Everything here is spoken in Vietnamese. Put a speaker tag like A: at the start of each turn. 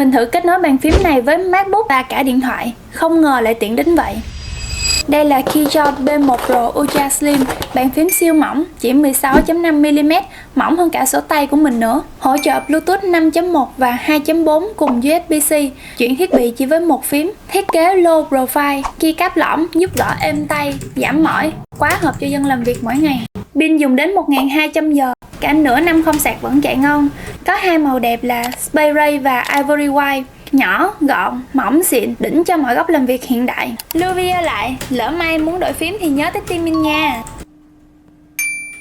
A: Mình thử kết nối bàn phím này với MacBook và cả điện thoại, không ngờ lại tiện đến vậy. Đây là Keychron B1 Pro Ultra Slim, bàn phím siêu mỏng, chỉ 16.5mm, mỏng hơn cả sổ tay của mình nữa. Hỗ trợ Bluetooth 5.1 và 2.4 cùng USB-C, chuyển thiết bị chỉ với một phím. Thiết kế low profile, keycap lõm giúp gõ êm tay, giảm mỏi, quá hợp cho dân làm việc mỗi ngày. Pin dùng đến 1200 giờ, cả nửa năm không sạc vẫn chạy ngon. Có hai màu đẹp là Space Gray và Ivory White. Nhỏ, gọn, mỏng xịn, đỉnh cho mọi góc làm việc hiện đại. Lưu video lại, lỡ may muốn đổi phím thì nhớ tới tim mình nha.